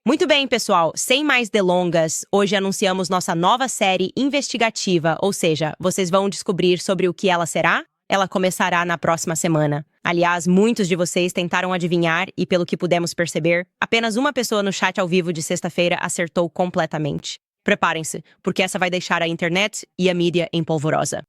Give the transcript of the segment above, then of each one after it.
Muito bem, pessoal. Sem mais delongas, hoje anunciamos nossa nova série investigativa, ou seja, vocês vão descobrir sobre o que ela será? Ela começará na próxima semana. Aliás, muitos de vocês tentaram adivinhar e, pelo que pudemos perceber, apenas uma pessoa no chat ao vivo de sexta-feira acertou completamente. Preparem-se, porque essa vai deixar a internet e a mídia em polvorosa.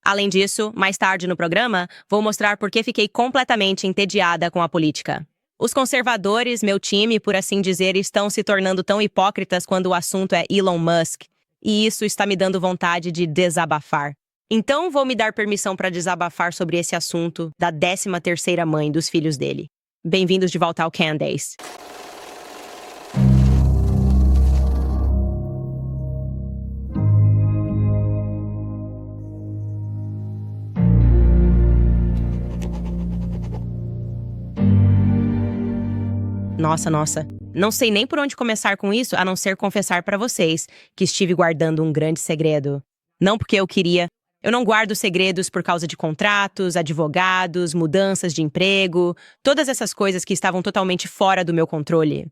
Além disso, mais tarde no programa, vou mostrar por que fiquei completamente entediada com a política. Os conservadores, meu time, por assim dizer, estão se tornando tão hipócritas quando o assunto é Elon Musk, e isso está me dando vontade de desabafar. Então, vou me dar permissão para desabafar sobre esse assunto da 13ª mãe dos filhos dele. Bem-vindos de volta ao Candace. Nossa. Não sei nem por onde começar com isso, a não ser confessar para vocês que estive guardando um grande segredo. Não porque eu queria. Eu não guardo segredos por causa de contratos, advogados, mudanças de emprego, todas essas coisas que estavam totalmente fora do meu controle.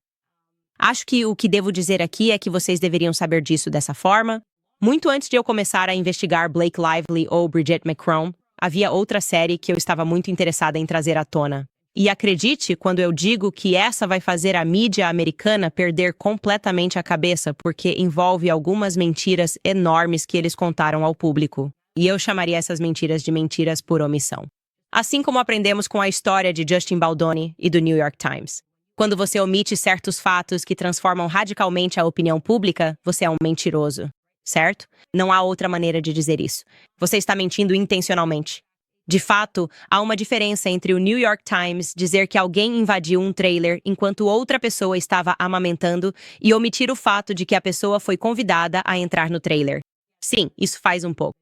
Acho que o que devo dizer aqui é que vocês deveriam saber disso dessa forma. Muito antes de eu começar a investigar Blake Lively ou Bridget McCrone, havia outra série que eu estava muito interessada em trazer à tona. E acredite quando eu digo que essa vai fazer a mídia americana perder completamente a cabeça porque envolve algumas mentiras enormes que eles contaram ao público. E eu chamaria essas mentiras de mentiras por omissão. Assim como aprendemos com a história de Justin Baldoni e do New York Times. Quando você omite certos fatos que transformam radicalmente a opinião pública, você é um mentiroso. Certo? Não há outra maneira de dizer isso. Você está mentindo intencionalmente. De fato, há uma diferença entre o New York Times dizer que alguém invadiu um trailer enquanto outra pessoa estava amamentando e omitir o fato de que a pessoa foi convidada a entrar no trailer. Sim, isso faz um pouco.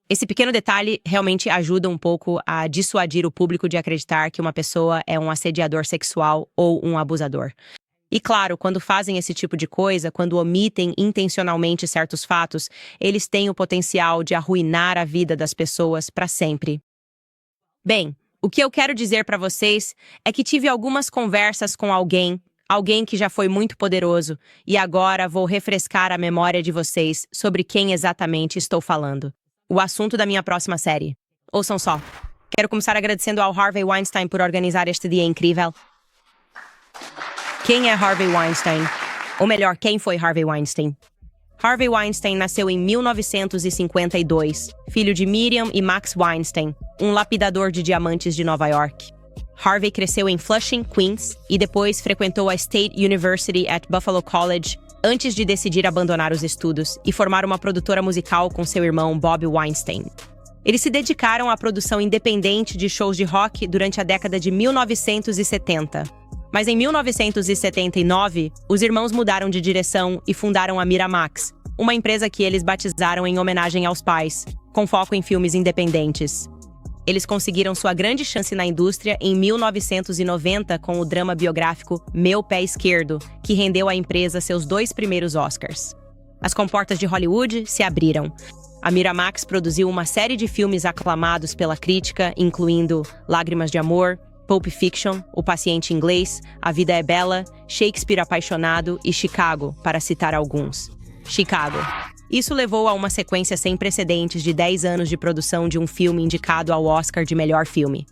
Esse pequeno detalhe realmente ajuda um pouco a dissuadir o público de acreditar que uma pessoa é um assediador sexual ou um abusador. E claro, quando fazem esse tipo de coisa, quando omitem intencionalmente certos fatos, eles têm o potencial de arruinar a vida das pessoas para sempre. Bem, o que eu quero dizer para vocês é que tive algumas conversas com alguém que já foi muito poderoso, e agora vou refrescar a memória de vocês sobre quem exatamente estou falando. O assunto da minha próxima série. Ouçam só. Quero começar agradecendo ao Harvey Weinstein por organizar este dia incrível. Quem é Harvey Weinstein? Ou melhor, quem foi Harvey Weinstein? Harvey Weinstein nasceu em 1952, filho de Miriam e Max Weinstein, um lapidador de diamantes de Nova York. Harvey cresceu em Flushing, Queens, e depois frequentou a State University at Buffalo College, antes de decidir abandonar os estudos e formar uma produtora musical com seu irmão Bob Weinstein. Eles se dedicaram à produção independente de shows de rock durante a década de 1970. Mas em 1979, os irmãos mudaram de direção e fundaram a Miramax, uma empresa que eles batizaram em homenagem aos pais, com foco em filmes independentes. Eles conseguiram sua grande chance na indústria em 1990 com o drama biográfico Meu Pé Esquerdo, que rendeu à empresa seus 2 primeiros Oscars. As comportas de Hollywood se abriram. A Miramax produziu uma série de filmes aclamados pela crítica, incluindo Lágrimas de Amor, Pulp Fiction, O Paciente Inglês, A Vida é Bela, Shakespeare Apaixonado e Chicago, para citar alguns. Chicago. Isso levou a uma sequência sem precedentes de 10 anos de produção de um filme indicado ao Oscar de melhor filme.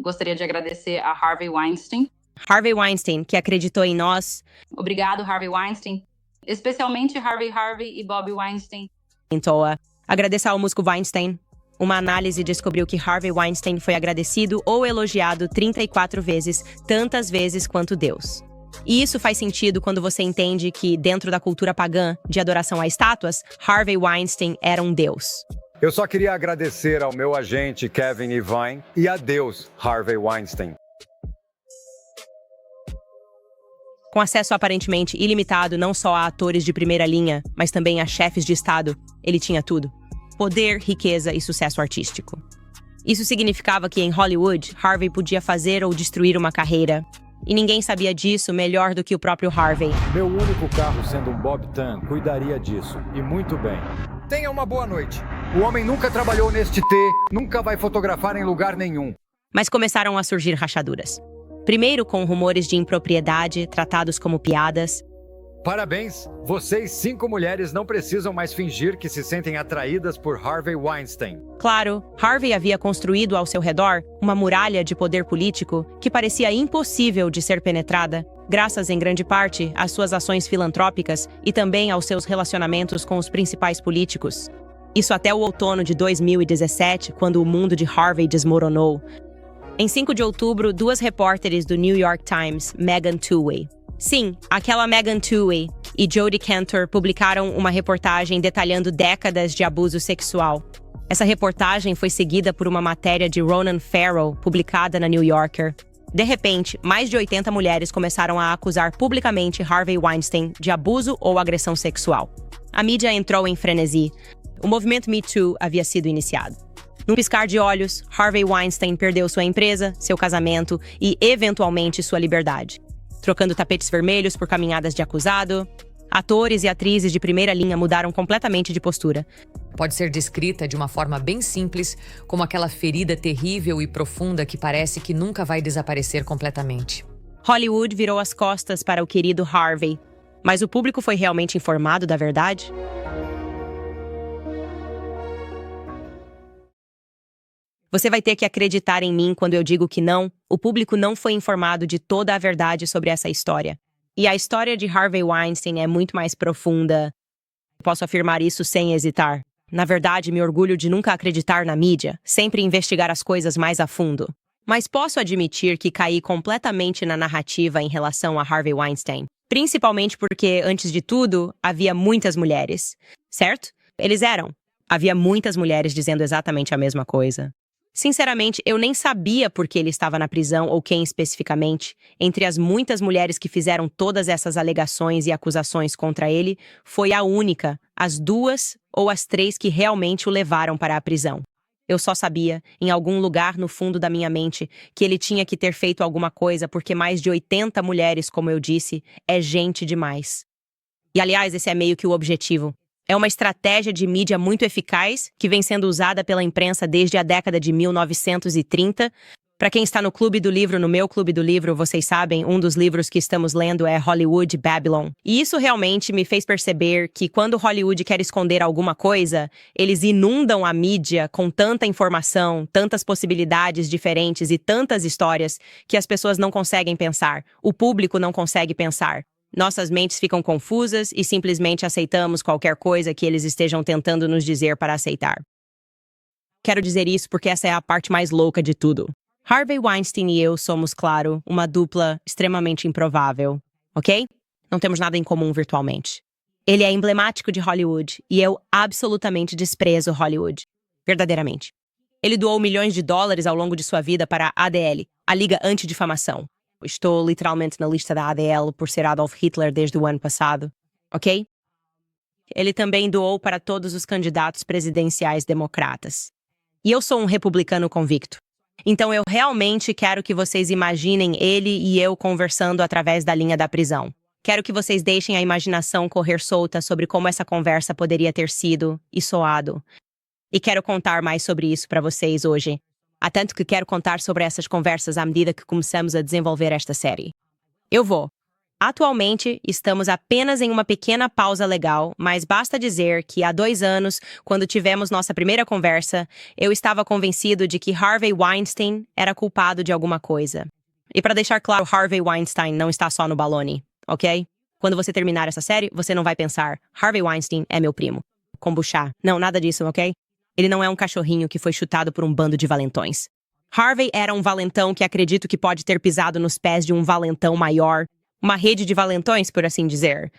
Gostaria de agradecer a Harvey Weinstein. Harvey Weinstein, que acreditou em nós. Obrigado, Harvey Weinstein. Especialmente Harvey e Bob Weinstein. Em toa. Agradecer ao músico Weinstein. Uma análise descobriu que Harvey Weinstein foi agradecido ou elogiado 34 vezes, tantas vezes quanto Deus. E isso faz sentido quando você entende que, dentro da cultura pagã de adoração a estátuas, Harvey Weinstein era um deus. Eu só queria agradecer ao meu agente Kevin Evine e a Deus, Harvey Weinstein. Com acesso aparentemente ilimitado não só a atores de primeira linha, mas também a chefes de Estado, ele tinha tudo. Poder, riqueza e sucesso artístico. Isso significava que em Hollywood, Harvey podia fazer ou destruir uma carreira. E ninguém sabia disso melhor do que o próprio Harvey. Meu único carro sendo um Bob Tan cuidaria disso, e muito bem. Tenha uma boa noite. O homem nunca trabalhou neste T, nunca vai fotografar em lugar nenhum. Mas começaram a surgir rachaduras. Primeiro com rumores de impropriedade, tratados como piadas, Parabéns! Vocês 5 mulheres não precisam mais fingir que se sentem atraídas por Harvey Weinstein. Claro, Harvey havia construído ao seu redor uma muralha de poder político que parecia impossível de ser penetrada, graças em grande parte às suas ações filantrópicas e também aos seus relacionamentos com os principais políticos. Isso até o outono de 2017, quando o mundo de Harvey desmoronou. Em 5 de outubro, 2 repórteres do New York Times, Megan Twohey, sim, aquela Megan Twohey, e Jodi Kantor publicaram uma reportagem detalhando décadas de abuso sexual. Essa reportagem foi seguida por uma matéria de Ronan Farrow, publicada na New Yorker. De repente, mais de 80 mulheres começaram a acusar publicamente Harvey Weinstein de abuso ou agressão sexual. A mídia entrou em frenesi. O movimento Me Too havia sido iniciado. Num piscar de olhos, Harvey Weinstein perdeu sua empresa, seu casamento e, eventualmente, sua liberdade. Trocando tapetes vermelhos por caminhadas de acusado, atores e atrizes de primeira linha mudaram completamente de postura. Pode ser descrita de uma forma bem simples, como aquela ferida terrível e profunda que parece que nunca vai desaparecer completamente. Hollywood virou as costas para o querido Harvey, mas o público foi realmente informado da verdade? Você vai ter que acreditar em mim quando eu digo que não, o público não foi informado de toda a verdade sobre essa história. E a história de Harvey Weinstein é muito mais profunda. Posso afirmar isso sem hesitar. Na verdade, me orgulho de nunca acreditar na mídia, sempre investigar as coisas mais a fundo. Mas posso admitir que caí completamente na narrativa em relação a Harvey Weinstein. Principalmente porque, antes de tudo, havia muitas mulheres. Certo? Eles eram. Havia muitas mulheres dizendo exatamente a mesma coisa. Sinceramente, eu nem sabia por que ele estava na prisão ou quem especificamente. Entre as muitas mulheres que fizeram todas essas alegações e acusações contra ele, foi a única, as 2 ou as 3 que realmente o levaram para a prisão. Eu só sabia, em algum lugar no fundo da minha mente, que ele tinha que ter feito alguma coisa porque mais de 80 mulheres, como eu disse, é gente demais. E aliás, esse é meio que o objetivo. É uma estratégia de mídia muito eficaz que vem sendo usada pela imprensa desde a década de 1930. Para quem está no Clube do Livro, no meu Clube do Livro, vocês sabem, um dos livros que estamos lendo é Hollywood Babylon. E isso realmente me fez perceber que quando Hollywood quer esconder alguma coisa, eles inundam a mídia com tanta informação, tantas possibilidades diferentes e tantas histórias que as pessoas não conseguem pensar. O público não consegue pensar. Nossas mentes ficam confusas e simplesmente aceitamos qualquer coisa que eles estejam tentando nos dizer para aceitar. Quero dizer isso porque essa é a parte mais louca de tudo. Harvey Weinstein e eu somos, claro, uma dupla extremamente improvável, ok? Não temos nada em comum virtualmente. Ele é emblemático de Hollywood e eu absolutamente desprezo Hollywood. Verdadeiramente. Ele doou milhões de dólares ao longo de sua vida para a ADL, a Liga Antidifamação. Estou literalmente na lista da ADL por ser Adolf Hitler desde o ano passado, ok? Ele também doou para todos os candidatos presidenciais democratas. E eu sou um republicano convicto. Então eu realmente quero que vocês imaginem ele e eu conversando através da linha da prisão. Quero que vocês deixem a imaginação correr solta sobre como essa conversa poderia ter sido e soado. E quero contar mais sobre isso para vocês hoje. Há tanto que quero contar sobre essas conversas à medida que começamos a desenvolver esta série. Eu vou. Atualmente, estamos apenas em uma pequena pausa legal, mas basta dizer que há 2 anos, quando tivemos nossa primeira conversa, eu estava convencido de que Harvey Weinstein era culpado de alguma coisa. E para deixar claro, Harvey Weinstein não está só no baloney, ok? Quando você terminar essa série, você não vai pensar, Harvey Weinstein é meu primo. Kombucha. Não, nada disso, ok? Ele não é um cachorrinho que foi chutado por um bando de valentões. Harvey era um valentão que acredito que pode ter pisado nos pés de um valentão maior, uma rede de valentões, por assim dizer.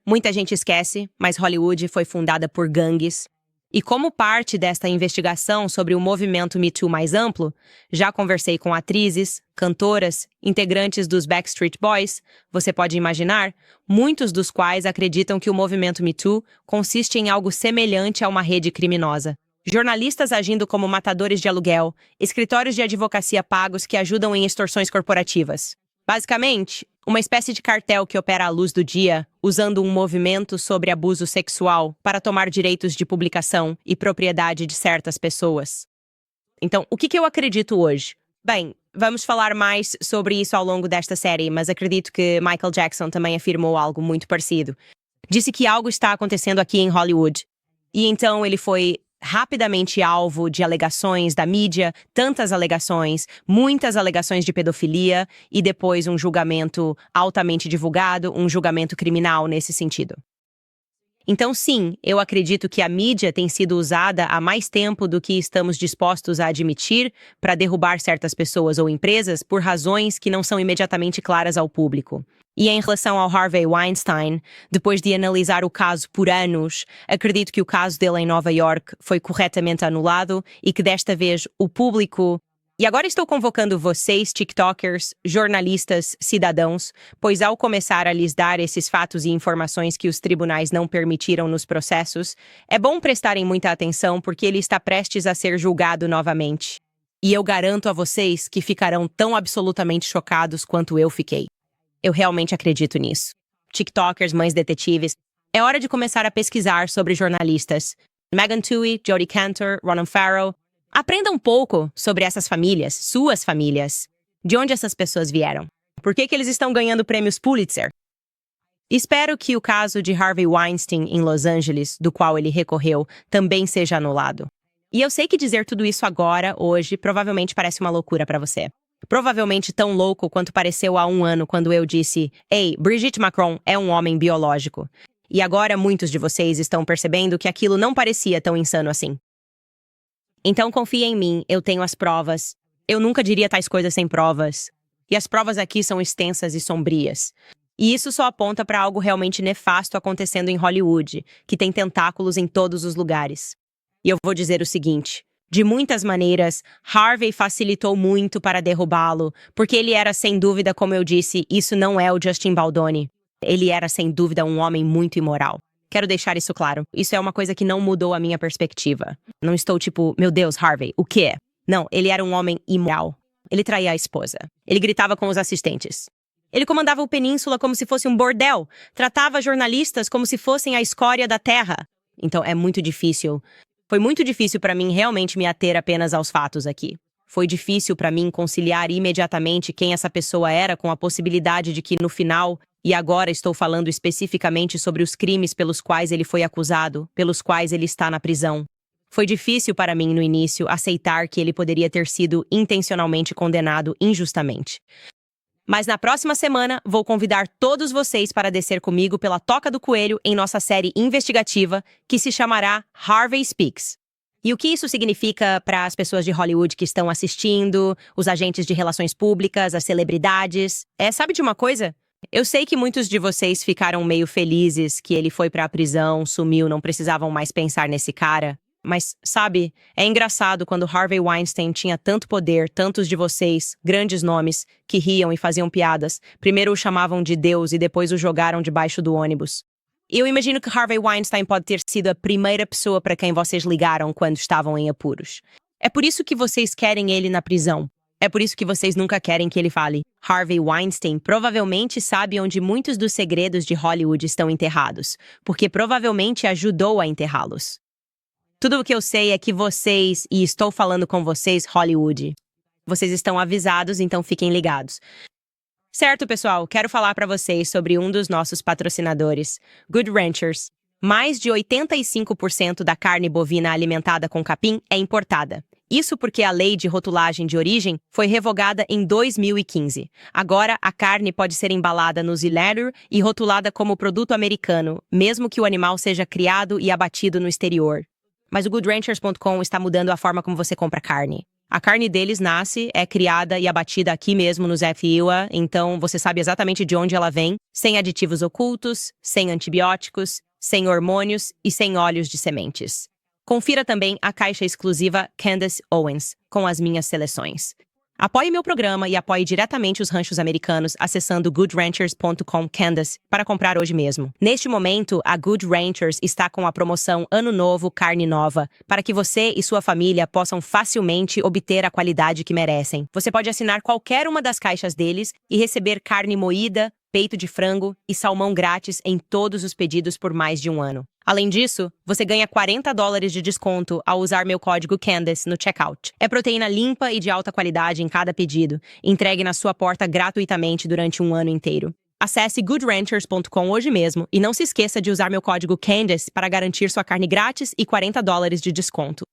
Muita gente esquece, mas Hollywood foi fundada por gangues. E como parte desta investigação sobre o movimento Me Too mais amplo, já conversei com atrizes, cantoras, integrantes dos Backstreet Boys, você pode imaginar, muitos dos quais acreditam que o movimento Me Too consiste em algo semelhante a uma rede criminosa. Jornalistas agindo como matadores de aluguel, escritórios de advocacia pagos que ajudam em extorsões corporativas. Basicamente, uma espécie de cartel que opera à luz do dia, usando um movimento sobre abuso sexual para tomar direitos de publicação e propriedade de certas pessoas. Então, o que eu acredito hoje? Bem, vamos falar mais sobre isso ao longo desta série, mas acredito que Michael Jackson também afirmou algo muito parecido. Disse que algo está acontecendo aqui em Hollywood. E então ele foi rapidamente alvo de alegações da mídia, tantas alegações, muitas alegações de pedofilia e depois um julgamento altamente divulgado, um julgamento criminal nesse sentido. Então, sim, eu acredito que a mídia tem sido usada há mais tempo do que estamos dispostos a admitir para derrubar certas pessoas ou empresas por razões que não são imediatamente claras ao público. E em relação ao Harvey Weinstein, depois de analisar o caso por anos, acredito que o caso dele em Nova York foi corretamente anulado e que desta vez o público... E agora estou convocando vocês, TikTokers, jornalistas, cidadãos, pois ao começar a lhes dar esses fatos e informações que os tribunais não permitiram nos processos, é bom prestarem muita atenção porque ele está prestes a ser julgado novamente. E eu garanto a vocês que ficarão tão absolutamente chocados quanto eu fiquei. Eu realmente acredito nisso. TikTokers, mães detetives, é hora de começar a pesquisar sobre jornalistas. Megan Twohey, Jodi Kantor, Ronan Farrow. Aprenda um pouco sobre essas famílias, suas famílias. De onde essas pessoas vieram? Por que eles estão ganhando prêmios Pulitzer? Espero que o caso de Harvey Weinstein em Los Angeles, do qual ele recorreu, também seja anulado. E eu sei que dizer tudo isso agora, hoje, provavelmente parece uma loucura para você. Provavelmente tão louco quanto pareceu há um ano quando eu disse: "Ei, Brigitte Macron é um homem biológico." E agora muitos de vocês estão percebendo que aquilo não parecia tão insano assim. Então confia em mim, eu tenho as provas. Eu nunca diria tais coisas sem provas. E as provas aqui são extensas e sombrias. E isso só aponta para algo realmente nefasto acontecendo em Hollywood, que tem tentáculos em todos os lugares. E eu vou dizer o seguinte: de muitas maneiras, Harvey facilitou muito para derrubá-lo, porque ele era, sem dúvida, como eu disse, isso não é o Justin Baldoni. Ele era, sem dúvida, um homem muito imoral. Quero deixar isso claro. Isso é uma coisa que não mudou a minha perspectiva. Não estou tipo, meu Deus, Harvey, o quê? Não, ele era um homem imoral. Ele traía a esposa. Ele gritava com os assistentes. Ele comandava o Península como se fosse um bordel. Tratava jornalistas como se fossem a escória da terra. Então é muito difícil. Foi muito difícil para mim realmente me ater apenas aos fatos aqui. Foi difícil para mim conciliar imediatamente quem essa pessoa era com a possibilidade de que, no final, e agora estou falando especificamente sobre os crimes pelos quais ele foi acusado, pelos quais ele está na prisão. Foi difícil para mim, no início, aceitar que ele poderia ter sido intencionalmente condenado injustamente. Mas na próxima semana, vou convidar todos vocês para descer comigo pela Toca do Coelho em nossa série investigativa, que se chamará Harvey Speaks. E o que isso significa para as pessoas de Hollywood que estão assistindo, os agentes de relações públicas, as celebridades? Sabe de uma coisa? Eu sei que muitos de vocês ficaram meio felizes que ele foi para a prisão, sumiu, não precisavam mais pensar nesse cara. Mas, sabe, é engraçado quando Harvey Weinstein tinha tanto poder, tantos de vocês, grandes nomes, que riam e faziam piadas. Primeiro o chamavam de Deus e depois o jogaram debaixo do ônibus. Eu imagino que Harvey Weinstein pode ter sido a primeira pessoa para quem vocês ligaram quando estavam em apuros. É por isso que vocês querem ele na prisão. É por isso que vocês nunca querem que ele fale. Harvey Weinstein provavelmente sabe onde muitos dos segredos de Hollywood estão enterrados, porque provavelmente ajudou a enterrá-los. Tudo o que eu sei é que vocês, e estou falando com vocês, Hollywood, vocês estão avisados, então fiquem ligados. Certo, pessoal, quero falar para vocês sobre um dos nossos patrocinadores, Good Ranchers. Mais de 85% da carne bovina alimentada com capim é importada. Isso porque a lei de rotulagem de origem foi revogada em 2015. Agora, a carne pode ser embalada no Z-Letter e rotulada como produto americano, mesmo que o animal seja criado e abatido no exterior. Mas o GoodRanchers.com está mudando a forma como você compra carne. A carne deles nasce, é criada e abatida aqui mesmo nos FIUA, então você sabe exatamente de onde ela vem, sem aditivos ocultos, sem antibióticos, sem hormônios e sem óleos de sementes. Confira também a caixa exclusiva Candace Owens, com as minhas seleções. Apoie meu programa e apoie diretamente os ranchos americanos acessando goodranchers.com Candace para comprar hoje mesmo. Neste momento, a Good Ranchers está com a promoção Ano Novo Carne Nova, para que você e sua família possam facilmente obter a qualidade que merecem. Você pode assinar qualquer uma das caixas deles e receber carne moída, peito de frango e salmão grátis em todos os pedidos por mais de um ano. Além disso, você ganha $40 de desconto ao usar meu código Candace no checkout. É proteína limpa e de alta qualidade em cada pedido, entregue na sua porta gratuitamente durante um ano inteiro. Acesse goodranchers.com hoje mesmo e não se esqueça de usar meu código Candace para garantir sua carne grátis e $40 de desconto.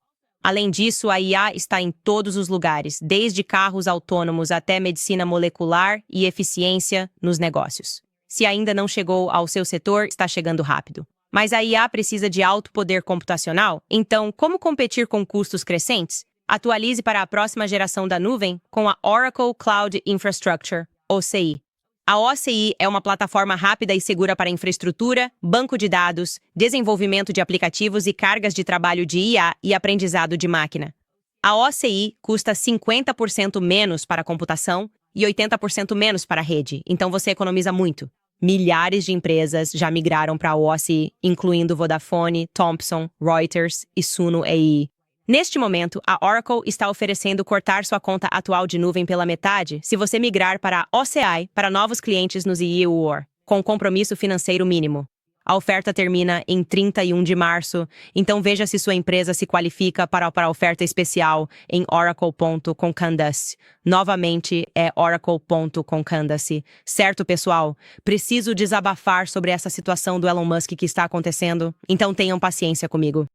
Além disso, a IA está em todos os lugares, desde carros autônomos até medicina molecular e eficiência nos negócios. Se ainda não chegou ao seu setor, está chegando rápido. Mas a IA precisa de alto poder computacional, então como competir com custos crescentes? Atualize para a próxima geração da nuvem com a Oracle Cloud Infrastructure, OCI. A OCI é uma plataforma rápida e segura para infraestrutura, banco de dados, desenvolvimento de aplicativos e cargas de trabalho de IA e aprendizado de máquina. A OCI custa 50% menos para a computação e 80% menos para a rede, então você economiza muito. Milhares de empresas já migraram para a OCI, incluindo Vodafone, Thomson, Reuters e Suno AI. Neste momento, a Oracle está oferecendo cortar sua conta atual de nuvem pela metade se você migrar para a OCI para novos clientes nos IUR, com compromisso financeiro mínimo. A oferta termina em 31 de março, então veja se sua empresa se qualifica para a oferta especial em oracle.com/candace. Novamente, é oracle.com/candace. Certo, pessoal? Preciso desabafar sobre essa situação do Elon Musk que está acontecendo, então tenham paciência comigo.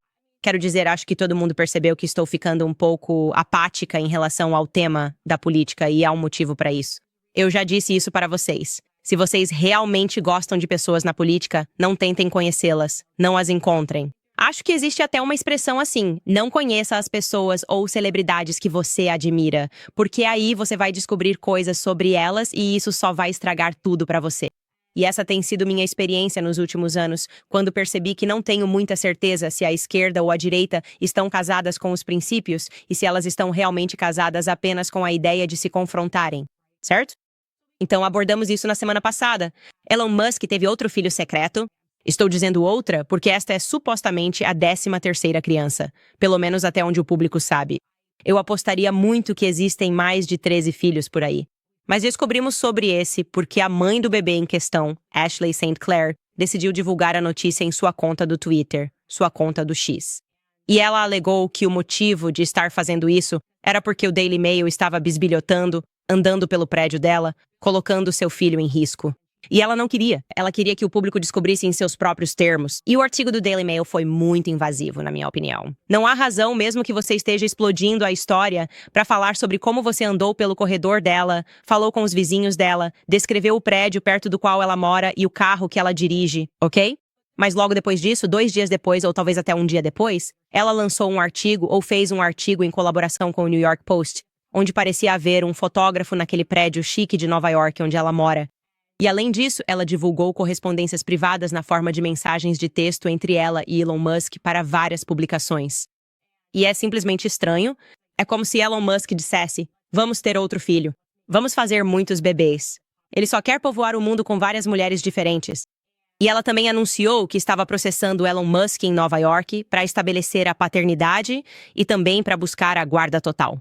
Quero dizer, acho que todo mundo percebeu que estou ficando um pouco apática em relação ao tema da política e há um motivo para isso. Eu já disse isso para vocês. Se vocês realmente gostam de pessoas na política, não tentem conhecê-las, não as encontrem. Acho que existe até uma expressão assim, não conheça as pessoas ou celebridades que você admira, porque aí você vai descobrir coisas sobre elas e isso só vai estragar tudo para você. E essa tem sido minha experiência nos últimos anos, quando percebi que não tenho muita certeza se a esquerda ou a direita estão casadas com os princípios e se elas estão realmente casadas apenas com a ideia de se confrontarem, certo? Então abordamos isso na semana passada. Elon Musk teve outro filho secreto. Estou dizendo outra porque esta é supostamente a 13ª criança, pelo menos até onde o público sabe. Eu apostaria muito que existem mais de 13 filhos por aí. Mas descobrimos sobre esse porque a mãe do bebê em questão, Ashley St. Clair, decidiu divulgar a notícia em sua conta do Twitter, sua conta do X. E ela alegou que o motivo de estar fazendo isso era porque o Daily Mail estava bisbilhotando, andando pelo prédio dela, colocando seu filho em risco. E ela não queria. Ela queria que o público descobrisse em seus próprios termos. E o artigo do Daily Mail foi muito invasivo, na minha opinião. Não há razão, mesmo que você esteja explodindo a história, para falar sobre como você andou pelo corredor dela, falou com os vizinhos dela, descreveu o prédio perto do qual ela mora e o carro que ela dirige, ok? Mas logo depois disso, 2 dias depois, ou talvez até um dia depois, ela lançou um artigo ou fez um artigo em colaboração com o New York Post, onde parecia haver um fotógrafo naquele prédio chique de Nova York onde ela mora. E além disso, ela divulgou correspondências privadas na forma de mensagens de texto entre ela e Elon Musk para várias publicações. E é simplesmente estranho. É como se Elon Musk dissesse, vamos ter outro filho. Vamos fazer muitos bebês. Ele só quer povoar o mundo com várias mulheres diferentes. E ela também anunciou que estava processando Elon Musk em Nova York para estabelecer a paternidade e também para buscar a guarda total.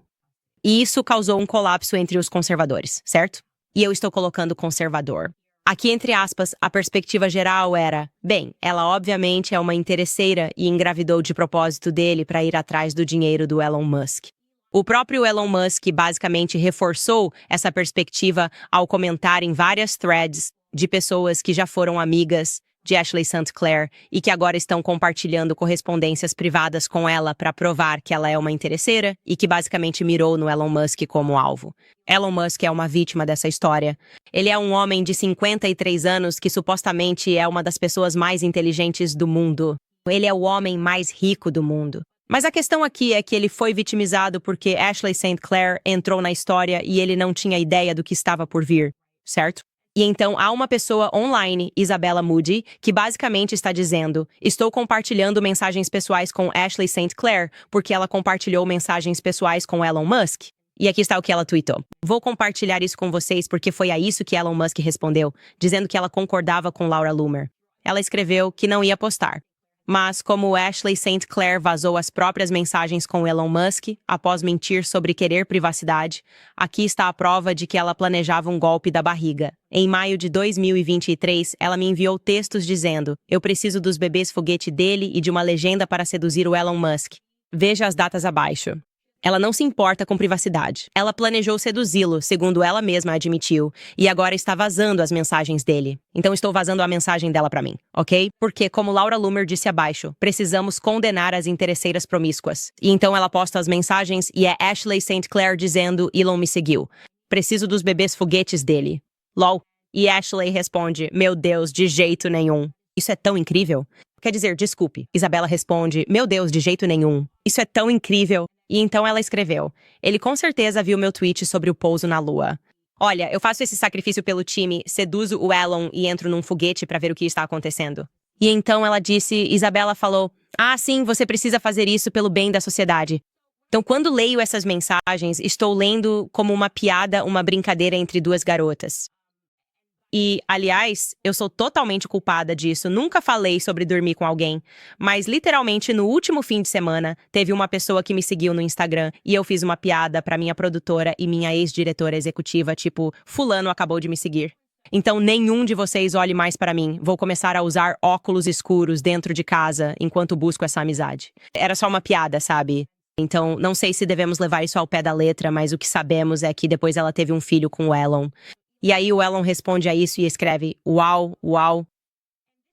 E isso causou um colapso entre os conservadores, certo? E eu estou colocando conservador. Aqui, entre aspas, a perspectiva geral era, bem, ela obviamente é uma interesseira e engravidou de propósito dele para ir atrás do dinheiro do Elon Musk. O próprio Elon Musk basicamente reforçou essa perspectiva ao comentar em várias threads de pessoas que já foram amigas de Ashley St. Clair e que agora estão compartilhando correspondências privadas com ela para provar que ela é uma interesseira e que basicamente mirou no Elon Musk como alvo. Elon Musk é uma vítima dessa história. Ele é um homem de 53 anos que supostamente é uma das pessoas mais inteligentes do mundo. Ele é o homem mais rico do mundo. Mas a questão aqui é que ele foi vitimizado porque Ashley St. Clair entrou na história e ele não tinha ideia do que estava por vir, certo? E então há uma pessoa online, Isabella Moody, que basicamente está dizendo: estou compartilhando mensagens pessoais com Ashley St. Clair porque ela compartilhou mensagens pessoais com Elon Musk. E aqui está o que ela tweetou. Vou compartilhar isso com vocês porque foi a isso que Elon Musk respondeu, dizendo que ela concordava com Laura Loomer. Ela escreveu que não ia postar. Mas como Ashley St. Clair vazou as próprias mensagens com Elon Musk, após mentir sobre querer privacidade, aqui está a prova de que ela planejava um golpe da barriga. Em maio de 2023, ela me enviou textos dizendo: "Eu preciso dos bebês foguete dele e de uma legenda para seduzir o Elon Musk." Veja as datas abaixo. Ela não se importa com privacidade. Ela planejou seduzi-lo, segundo ela mesma admitiu, e agora está vazando as mensagens dele. Então estou vazando a mensagem dela pra mim, ok? Porque, como Laura Loomer disse abaixo, precisamos condenar as interesseiras promíscuas. E então ela posta as mensagens e é Ashley St. Clair dizendo: "Elon me seguiu. Preciso dos bebês foguetes dele." LOL. E Ashley responde: "Meu Deus, de jeito nenhum." Isso é tão incrível. Quer dizer, desculpe. Isabela responde: "Meu Deus, de jeito nenhum." Isso é tão incrível. E então ela escreveu: "Ele com certeza viu meu tweet sobre o pouso na Lua. Olha, eu faço esse sacrifício pelo time, seduzo o Elon e entro num foguete para ver o que está acontecendo." E então ela disse, Isabela falou: "Ah, sim, você precisa fazer isso pelo bem da sociedade." Então, quando leio essas mensagens, estou lendo como uma piada, uma brincadeira entre duas garotas. E, aliás, eu sou totalmente culpada disso. Nunca falei sobre dormir com alguém. Mas, literalmente, no último fim de semana, teve uma pessoa que me seguiu no Instagram e eu fiz uma piada pra minha produtora e minha ex-diretora executiva, tipo, fulano acabou de me seguir. Então, nenhum de vocês olhe mais para mim. Vou começar a usar óculos escuros dentro de casa enquanto busco essa amizade. Era só uma piada, sabe? Então, não sei se devemos levar isso ao pé da letra, mas o que sabemos é que depois ela teve um filho com o Elon. E aí o Elon responde a isso e escreve: "Uau, uau."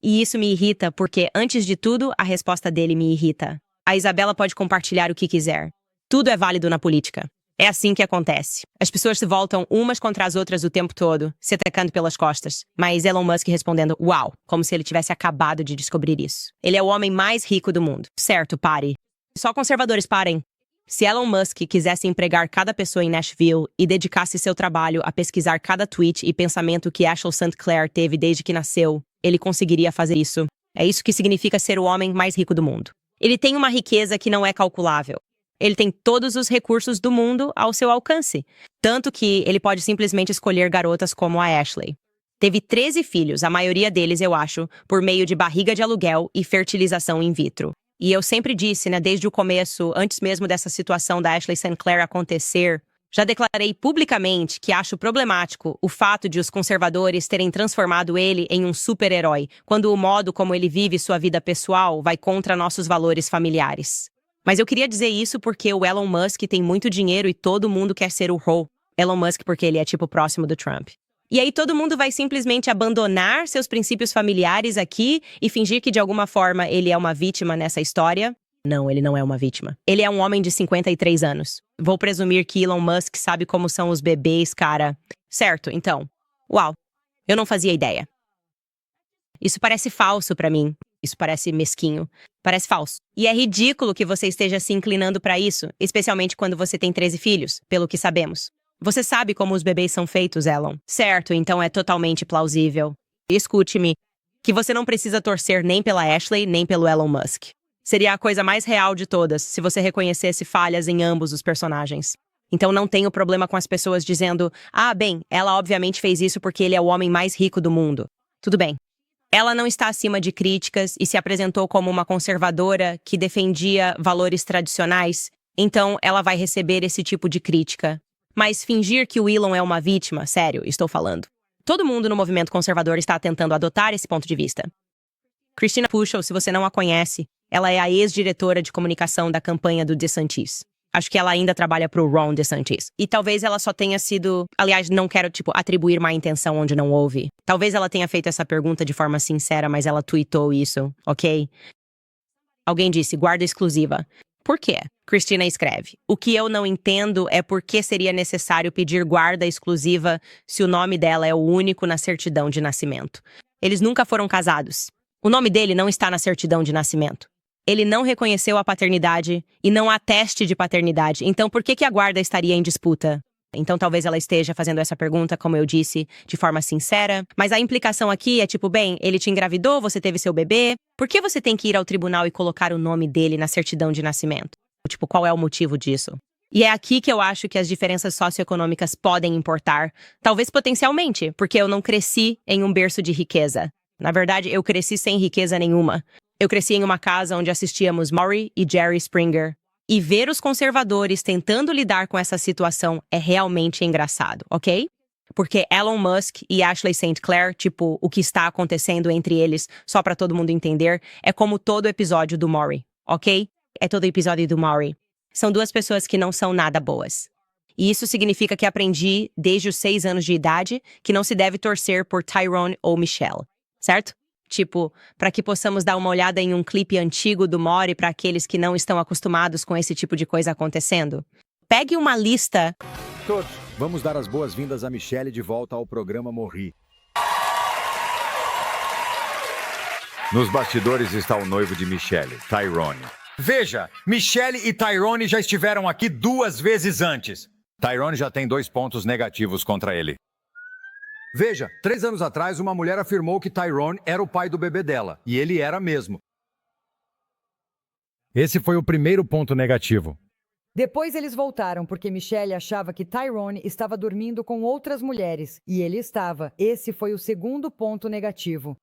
E isso me irrita porque, antes de tudo, a resposta dele me irrita. A Isabela pode compartilhar o que quiser. Tudo é válido na política. É assim que acontece. As pessoas se voltam umas contra as outras o tempo todo, se atacando pelas costas. Mas Elon Musk respondendo: "Uau", como se ele tivesse acabado de descobrir isso. Ele é o homem mais rico do mundo. Certo, pare. Só conservadores parem. Se Elon Musk quisesse empregar cada pessoa em Nashville e dedicasse seu trabalho a pesquisar cada tweet e pensamento que Ashley St. Clair teve desde que nasceu, ele conseguiria fazer isso. É isso que significa ser o homem mais rico do mundo. Ele tem uma riqueza que não é calculável. Ele tem todos os recursos do mundo ao seu alcance. Tanto que ele pode simplesmente escolher garotas como a Ashley. Teve 13 filhos, a maioria deles, eu acho, por meio de barriga de aluguel e fertilização in vitro. E eu sempre disse, desde o começo, antes mesmo dessa situação da Ashley St. Clair acontecer, já declarei publicamente que acho problemático o fato de os conservadores terem transformado ele em um super-herói, quando o modo como ele vive sua vida pessoal vai contra nossos valores familiares. Mas eu queria dizer isso porque o Elon Musk tem muito dinheiro e todo mundo quer ser o Elon Musk porque ele é tipo próximo do Trump. E aí todo mundo vai simplesmente abandonar seus princípios familiares aqui e fingir que de alguma forma ele é uma vítima nessa história? Não, ele não é uma vítima. Ele é um homem de 53 anos. Vou presumir que Elon Musk sabe como são os bebês, cara. Certo, então. Uau, eu não fazia ideia. Isso parece falso pra mim. Isso parece mesquinho. Parece falso. E é ridículo que você esteja se inclinando pra isso, especialmente quando você tem 13 filhos, pelo que sabemos. Você sabe como os bebês são feitos, Elon. Certo, então é totalmente plausível. Escute-me, que você não precisa torcer nem pela Ashley, nem pelo Elon Musk. Seria a coisa mais real de todas se você reconhecesse falhas em ambos os personagens. Então não tenho problema com as pessoas dizendo: "Ah, bem, ela obviamente fez isso porque ele é o homem mais rico do mundo." Tudo bem. Ela não está acima de críticas e se apresentou como uma conservadora que defendia valores tradicionais, então ela vai receber esse tipo de crítica. Mas fingir que o Elon é uma vítima, sério, estou falando. Todo mundo no movimento conservador está tentando adotar esse ponto de vista. Christina Pushaw, se você não a conhece, ela é a ex-diretora de comunicação da campanha do DeSantis. Acho que ela ainda trabalha pro Ron DeSantis. E talvez ela só tenha sido... Aliás, não quero, atribuir má intenção onde não houve. Talvez ela tenha feito essa pergunta de forma sincera, mas ela tweetou isso, ok? Alguém disse, guarda exclusiva. Por quê? Christina escreve: "O que eu não entendo é por que seria necessário pedir guarda exclusiva se o nome dela é o único na certidão de nascimento. Eles nunca foram casados. O nome dele não está na certidão de nascimento. Ele não reconheceu a paternidade e não há teste de paternidade. Então por que a guarda estaria em disputa?" Então talvez ela esteja fazendo essa pergunta, como eu disse, de forma sincera. Mas a implicação aqui é bem, ele te engravidou, você teve seu bebê. Por que você tem que ir ao tribunal e colocar o nome dele na certidão de nascimento? Qual é o motivo disso? E é aqui que eu acho que as diferenças socioeconômicas podem importar. Talvez potencialmente, porque eu não cresci em um berço de riqueza. Na verdade, eu cresci sem riqueza nenhuma. Eu cresci em uma casa onde assistíamos Maury e Jerry Springer. E ver os conservadores tentando lidar com essa situação é realmente engraçado, ok? Porque Elon Musk e Ashley St. Clair, tipo, o que está acontecendo entre eles, só para todo mundo entender, é como todo episódio do Maury, ok? É todo episódio do Maury. São duas pessoas que não são nada boas. E isso significa que aprendi, desde os 6 anos de idade, que não se deve torcer por Tyrone ou Michelle, certo? Tipo, para que possamos dar uma olhada em um clipe antigo do Maury para aqueles que não estão acostumados com esse tipo de coisa acontecendo. Pegue uma lista. Todos, vamos dar as boas-vindas a Michelle de volta ao programa Morri. Nos bastidores está o noivo de Michelle, Tyrone. Veja, Michelle e Tyrone já estiveram aqui 2 vezes antes. Tyrone já tem 2 pontos negativos contra ele. Veja, 3 anos atrás, uma mulher afirmou que Tyrone era o pai do bebê dela. E ele era mesmo. Esse foi o primeiro ponto negativo. Depois eles voltaram porque Michelle achava que Tyrone estava dormindo com outras mulheres. E ele estava. Esse foi o segundo ponto negativo.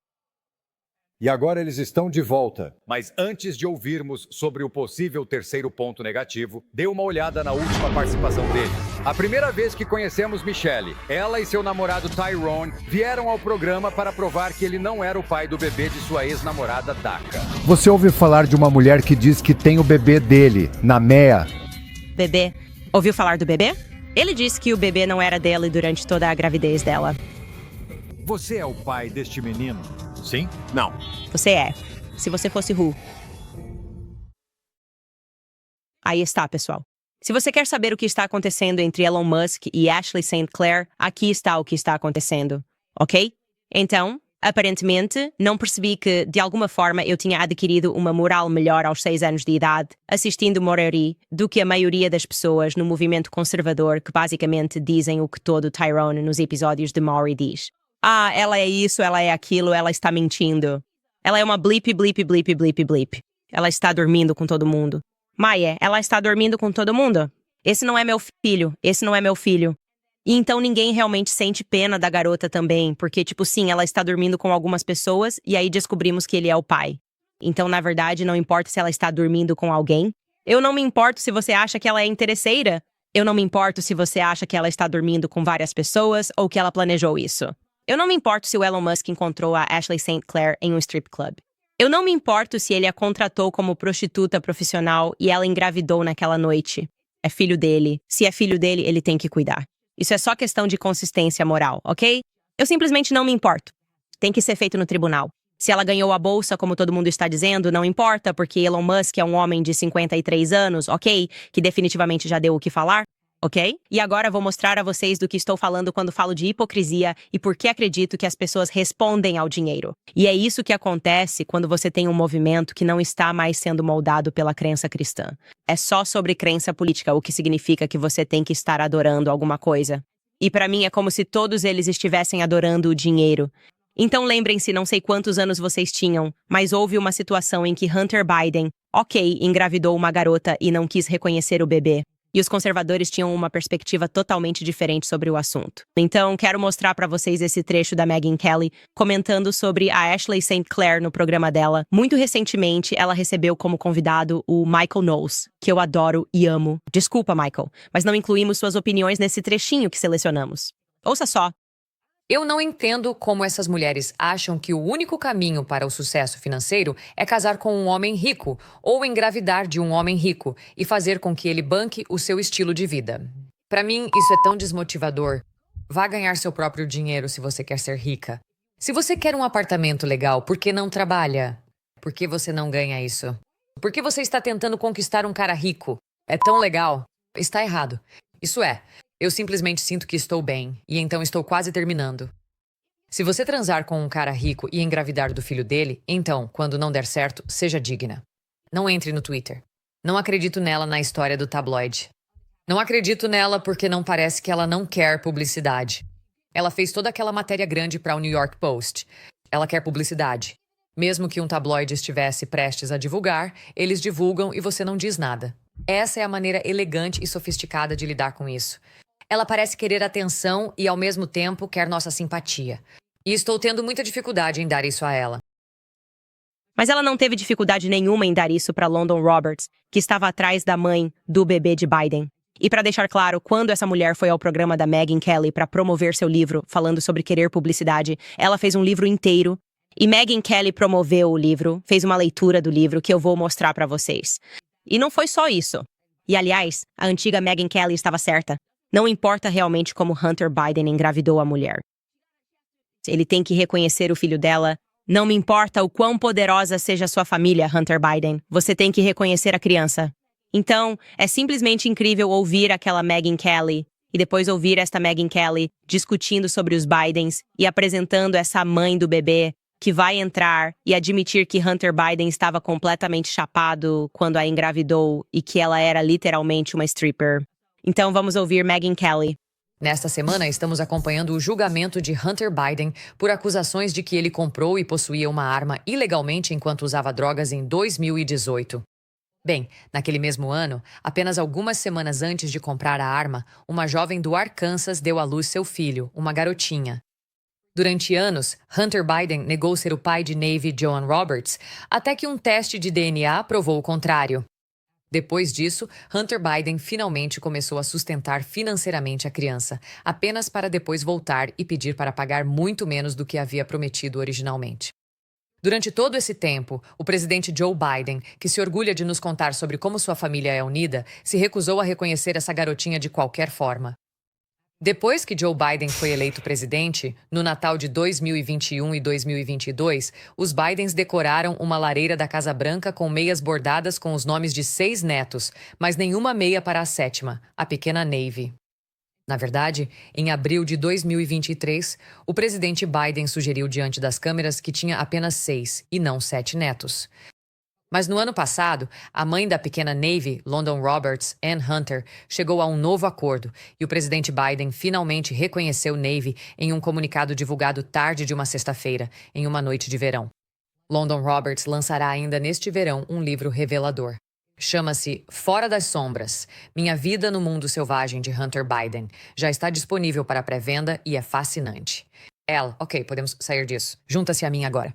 E agora eles estão de volta. Mas antes de ouvirmos sobre o possível terceiro ponto negativo, dê uma olhada na última participação deles. A primeira vez que conhecemos Michelle, ela e seu namorado Tyrone vieram ao programa para provar que ele não era o pai do bebê de sua ex-namorada Daka. Você ouviu falar de uma mulher que diz que tem o bebê dele, Namea? Bebê. Ouviu falar do bebê? Ele disse que o bebê não era dele durante toda a gravidez dela. Você é o pai deste menino? Sim? Não. Você é. Se você fosse Who. Aí está, pessoal. Se você quer saber o que está acontecendo entre Elon Musk e Ashley St. Clair, aqui está o que está acontecendo. Ok? Então, aparentemente, não percebi que, de alguma forma, eu tinha adquirido uma moral melhor aos 6 anos de idade, assistindo Maury, do que a maioria das pessoas no movimento conservador que basicamente dizem o que todo Tyrone nos episódios de Maury diz. Ah, ela é isso, ela é aquilo, ela está mentindo. Ela é uma blip, blip, blip, blip, blip. Ela está dormindo com todo mundo. Maia, ela está dormindo com todo mundo? Esse não é meu filho, esse não é meu filho. E então ninguém realmente sente pena da garota também, porque, tipo, sim, ela está dormindo com algumas pessoas e aí descobrimos que ele é o pai. Então, na verdade, não importa se ela está dormindo com alguém. Eu não me importo se você acha que ela é interesseira. Eu não me importo se você acha que ela está dormindo com várias pessoas ou que ela planejou isso. Eu não me importo se o Elon Musk encontrou a Ashley St. Clair em um strip club. Eu não me importo se ele a contratou como prostituta profissional e ela engravidou naquela noite. É filho dele. Se é filho dele, ele tem que cuidar. Isso é só questão de consistência moral, ok? Eu simplesmente não me importo. Tem que ser feito no tribunal. Se ela ganhou a bolsa, como todo mundo está dizendo, não importa, porque Elon Musk é um homem de 53 anos, ok? Que definitivamente já deu o que falar. Ok? E agora vou mostrar a vocês do que estou falando quando falo de hipocrisia e por que acredito que as pessoas respondem ao dinheiro. E é isso que acontece quando você tem um movimento que não está mais sendo moldado pela crença cristã. É só sobre crença política, o que significa que você tem que estar adorando alguma coisa. E para mim é como se todos eles estivessem adorando o dinheiro. Então lembrem-se, não sei quantos anos vocês tinham, mas houve uma situação em que Hunter Biden, ok, engravidou uma garota e não quis reconhecer o bebê. E os conservadores tinham uma perspectiva totalmente diferente sobre o assunto. Então, quero mostrar para vocês esse trecho da Megyn Kelly comentando sobre a Ashley St. Clair no programa dela. Muito recentemente, ela recebeu como convidado o Michael Knowles, que eu adoro e amo. Desculpa, Michael, mas não incluímos suas opiniões nesse trechinho que selecionamos. Ouça só. Eu não entendo como essas mulheres acham que o único caminho para o sucesso financeiro é casar com um homem rico ou engravidar de um homem rico e fazer com que ele banque o seu estilo de vida. Para mim, isso é tão desmotivador. Vá ganhar seu próprio dinheiro se você quer ser rica. Se você quer um apartamento legal, por que não trabalha? Por que você não ganha isso? Por que você está tentando conquistar um cara rico? É tão legal. Está errado. Isso é. Eu simplesmente sinto que estou bem, e então estou quase terminando. Se você transar com um cara rico e engravidar do filho dele, então, quando não der certo, seja digna. Não entre no Twitter. Não acredito nela na história do tabloide. Não acredito nela porque não parece que ela não quer publicidade. Ela fez toda aquela matéria grande para o New York Post. Ela quer publicidade. Mesmo que um tabloide estivesse prestes a divulgar, eles divulgam e você não diz nada. Essa é a maneira elegante e sofisticada de lidar com isso. Ela parece querer atenção e, ao mesmo tempo, quer nossa simpatia. E estou tendo muita dificuldade em dar isso a ela. Mas ela não teve dificuldade nenhuma em dar isso para London Roberts, que estava atrás da mãe do bebê de Biden. E para deixar claro, quando essa mulher foi ao programa da Megyn Kelly para promover seu livro, falando sobre querer publicidade, ela fez um livro inteiro. E Megyn Kelly promoveu o livro, fez uma leitura do livro que eu vou mostrar para vocês. E não foi só isso. E, aliás, a antiga Megyn Kelly estava certa. Não importa realmente como Hunter Biden engravidou a mulher. Ele tem que reconhecer o filho dela. Não me importa o quão poderosa seja sua família, Hunter Biden. Você tem que reconhecer a criança. Então, é simplesmente incrível ouvir aquela Megyn Kelly e depois ouvir esta Megyn Kelly discutindo sobre os Bidens e apresentando essa mãe do bebê que vai entrar e admitir que Hunter Biden estava completamente chapado quando a engravidou e que ela era literalmente uma stripper. Então, vamos ouvir Megyn Kelly. Nesta semana, estamos acompanhando o julgamento de Hunter Biden por acusações de que ele comprou e possuía uma arma ilegalmente enquanto usava drogas em 2018. Bem, naquele mesmo ano, apenas algumas semanas antes de comprar a arma, uma jovem do Arkansas deu à luz seu filho, uma garotinha. Durante anos, Hunter Biden negou ser o pai de Navy Joan Roberts, até que um teste de DNA provou o contrário. Depois disso, Hunter Biden finalmente começou a sustentar financeiramente a criança, apenas para depois voltar e pedir para pagar muito menos do que havia prometido originalmente. Durante todo esse tempo, o presidente Joe Biden, que se orgulha de nos contar sobre como sua família é unida, se recusou a reconhecer essa garotinha de qualquer forma. Depois que Joe Biden foi eleito presidente, no Natal de 2021 e 2022, os Bidens decoraram uma lareira da Casa Branca com meias bordadas com os nomes de 6 netos, mas nenhuma meia para a 7ª, a pequena Navy. Na verdade, em abril de 2023, o presidente Biden sugeriu diante das câmeras que tinha apenas 6 e não 7 netos. Mas no ano passado, a mãe da pequena Navy, London Roberts, Ann Hunter, chegou a um novo acordo e o presidente Biden finalmente reconheceu Navy em um comunicado divulgado tarde de uma sexta-feira, em uma noite de verão. London Roberts lançará ainda neste verão um livro revelador. Chama-se Fora das Sombras, Minha Vida no Mundo Selvagem de Hunter Biden. Já está disponível para pré-venda e é fascinante. Ok, podemos sair disso. Junta-se a mim agora.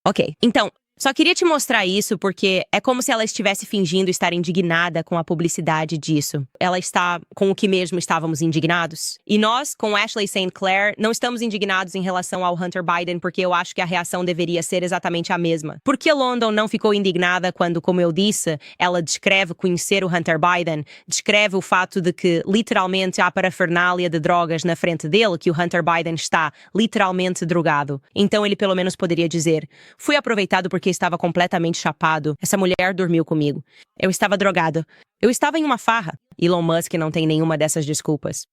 Ok, então, só queria te mostrar isso porque é como se ela estivesse fingindo estar indignada com a publicidade disso. Ela está com o que mesmo estávamos indignados. E nós, com Ashley St. Clair, não estamos indignados em relação ao Hunter Biden porque eu acho que a reação deveria ser exatamente a mesma. Por que London não ficou indignada quando, como eu disse, ela descreve conhecer o Hunter Biden, descreve o fato de que literalmente há parafernália de drogas na frente dele, que o Hunter Biden está literalmente drogado. Então ele pelo menos poderia dizer: fui aproveitado porque estava completamente chapado. Essa mulher dormiu comigo. Eu estava drogado. Eu estava em uma farra. Elon Musk não tem nenhuma dessas desculpas.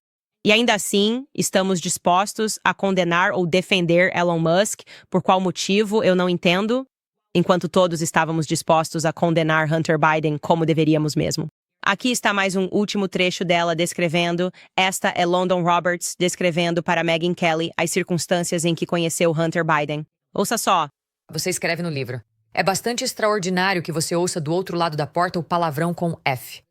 E ainda assim, estamos dispostos a condenar ou defender Elon Musk, por qual motivo eu não entendo, enquanto todos estávamos dispostos a condenar Hunter Biden como deveríamos mesmo. Aqui está mais um último trecho dela descrevendo. Esta é London Roberts descrevendo para Megyn Kelly as circunstâncias em que conheceu Hunter Biden. Ouça só. Você escreve no livro: é bastante extraordinário que você ouça do outro lado da porta o palavrão com F.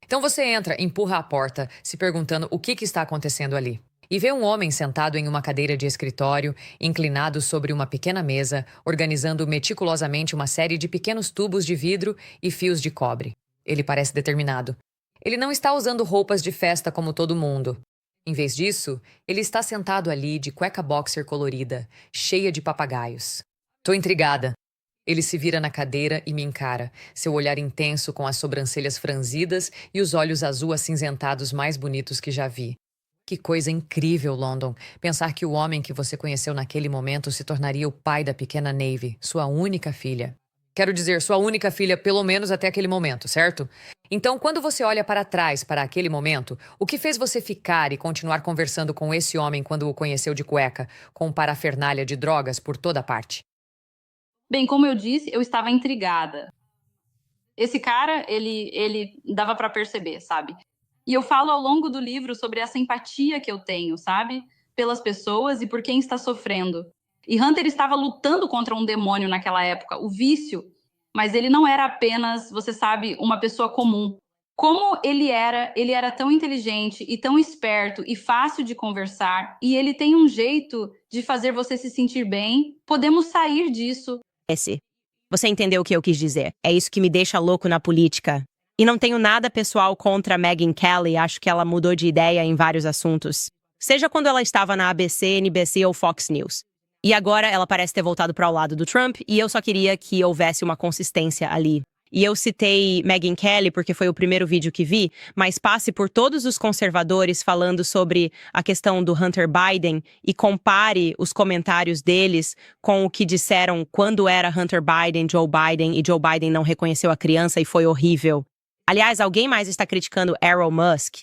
Então você entra, empurra a porta, se perguntando o que está acontecendo ali. E vê um homem sentado em uma cadeira de escritório, inclinado sobre uma pequena mesa, organizando meticulosamente uma série de pequenos tubos de vidro e fios de cobre. Ele parece determinado. Ele não está usando roupas de festa como todo mundo. Em vez disso, ele está sentado ali de cueca boxer colorida, cheia de papagaios. Tô intrigada. Ele se vira na cadeira e me encara, seu olhar intenso com as sobrancelhas franzidas e os olhos azul acinzentados mais bonitos que já vi. Que coisa incrível, London, pensar que o homem que você conheceu naquele momento se tornaria o pai da pequena Navy, sua única filha. Quero dizer, sua única filha pelo menos até aquele momento, certo? Então, quando você olha para trás, para aquele momento, o que fez você ficar e continuar conversando com esse homem quando o conheceu de cueca, com parafernália de drogas por toda parte? Bem, como eu disse, eu estava intrigada. Esse cara, ele dava para perceber, sabe? E eu falo ao longo do livro sobre essa empatia que eu tenho, sabe? Pelas pessoas e por quem está sofrendo. E Hunter estava lutando contra um demônio naquela época, o vício. Mas ele não era apenas, você sabe, uma pessoa comum. Como ele era tão inteligente e tão esperto e fácil de conversar. E ele tem um jeito de fazer você se sentir bem. Podemos sair disso. Você entendeu o que eu quis dizer? É isso que me deixa louco na política. E não tenho nada pessoal contra Megyn Kelly, acho que ela mudou de ideia em vários assuntos. Seja quando ela estava na ABC, NBC ou Fox News. E agora ela parece ter voltado para o lado do Trump, e eu só queria que houvesse uma consistência ali. E eu citei Megyn Kelly porque foi o primeiro vídeo que vi, mas passe por todos os conservadores falando sobre a questão do Hunter Biden e compare os comentários deles com o que disseram quando era Hunter Biden, e Joe Biden não reconheceu a criança e foi horrível. Aliás, alguém mais está criticando Elon Musk?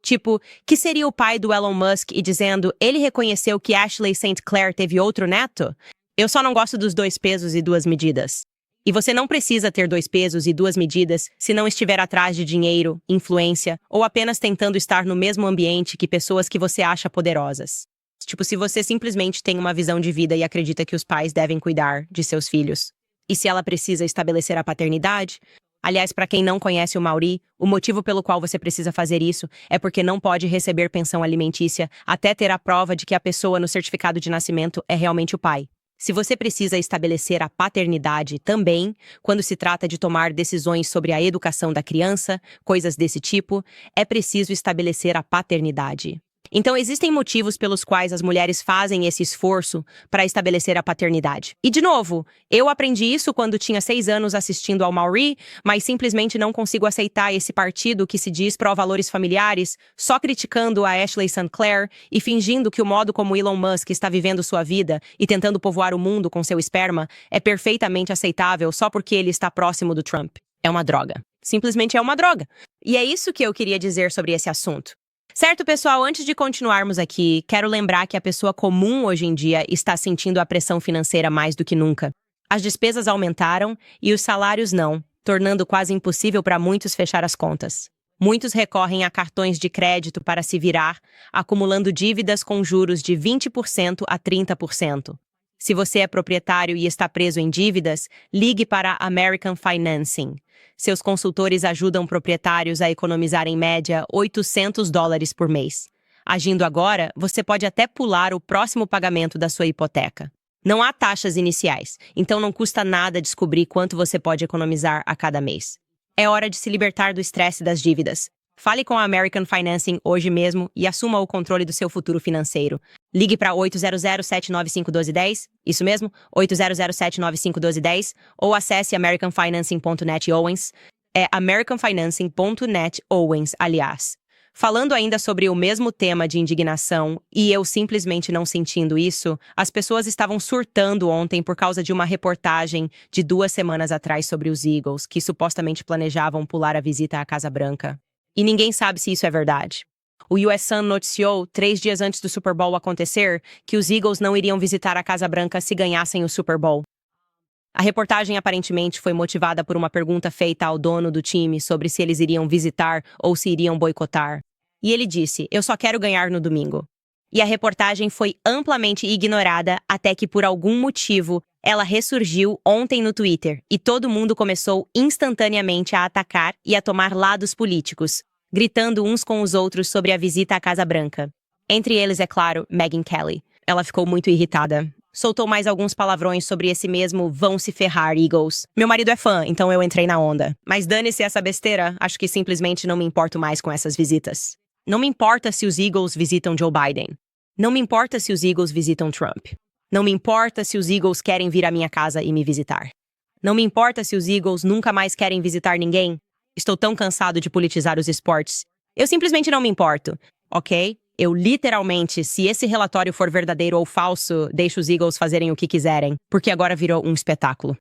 Tipo, que seria o pai do Elon Musk e dizendo ele reconheceu que Ashley St. Clair teve outro neto? Eu só não gosto dos 2 pesos e 2 medidas. E você não precisa ter 2 pesos e 2 medidas se não estiver atrás de dinheiro, influência ou apenas tentando estar no mesmo ambiente que pessoas que você acha poderosas. Tipo, se você simplesmente tem uma visão de vida e acredita que os pais devem cuidar de seus filhos. E se ela precisa estabelecer a paternidade? Aliás, para quem não conhece o Maury, o motivo pelo qual você precisa fazer isso é porque não pode receber pensão alimentícia até ter a prova de que a pessoa no certificado de nascimento é realmente o pai. Se você precisa estabelecer a paternidade também, quando se trata de tomar decisões sobre a educação da criança, coisas desse tipo, é preciso estabelecer a paternidade. Então, existem motivos pelos quais as mulheres fazem esse esforço para estabelecer a paternidade. E, de novo, eu aprendi isso quando tinha 6 anos assistindo ao Maury, mas simplesmente não consigo aceitar esse partido que se diz pró-valores familiares, só criticando a Ashley St. Clair e fingindo que o modo como Elon Musk está vivendo sua vida e tentando povoar o mundo com seu esperma é perfeitamente aceitável só porque ele está próximo do Trump. É uma droga. Simplesmente é uma droga. E é isso que eu queria dizer sobre esse assunto. Certo, pessoal, antes de continuarmos aqui, quero lembrar que a pessoa comum hoje em dia está sentindo a pressão financeira mais do que nunca. As despesas aumentaram e os salários não, tornando quase impossível para muitos fechar as contas. Muitos recorrem a cartões de crédito para se virar, acumulando dívidas com juros de 20% a 30%. Se você é proprietário e está preso em dívidas, ligue para American Financing. Seus consultores ajudam proprietários a economizar em média $800 por mês. Agindo agora, você pode até pular o próximo pagamento da sua hipoteca. Não há taxas iniciais, então não custa nada descobrir quanto você pode economizar a cada mês. É hora de se libertar do estresse das dívidas. Fale com a American Financing hoje mesmo e assuma o controle do seu futuro financeiro. Ligue para 800-795-1210, isso mesmo, 800-795-1210, ou acesse americanfinancing.net Owens, é americanfinancing.net Owens, aliás. Falando ainda sobre o mesmo tema de indignação, e eu simplesmente não sentindo isso, as pessoas estavam surtando ontem por causa de uma reportagem de 2 semanas atrás sobre os Eagles, que supostamente planejavam pular a visita à Casa Branca. E ninguém sabe se isso é verdade. O US Sun noticiou, 3 dias antes do Super Bowl acontecer, que os Eagles não iriam visitar a Casa Branca se ganhassem o Super Bowl. A reportagem aparentemente foi motivada por uma pergunta feita ao dono do time sobre se eles iriam visitar ou se iriam boicotar. E ele disse, eu só quero ganhar no domingo. E a reportagem foi amplamente ignorada até que, por algum motivo, ela ressurgiu ontem no Twitter e todo mundo começou instantaneamente a atacar e a tomar lados políticos, gritando uns com os outros sobre a visita à Casa Branca. Entre eles, é claro, Megyn Kelly. Ela ficou muito irritada. Soltou mais alguns palavrões sobre esse mesmo vão se ferrar, Eagles. Meu marido é fã, então eu entrei na onda. Mas dane-se essa besteira, acho que simplesmente não me importo mais com essas visitas. Não me importa se os Eagles visitam Joe Biden. Não me importa se os Eagles visitam Trump. Não me importa se os Eagles querem vir à minha casa e me visitar. Não me importa se os Eagles nunca mais querem visitar ninguém. Estou tão cansado de politizar os esportes. Eu simplesmente não me importo, ok? Eu literalmente, se esse relatório for verdadeiro ou falso, deixo os Eagles fazerem o que quiserem, porque agora virou um espetáculo.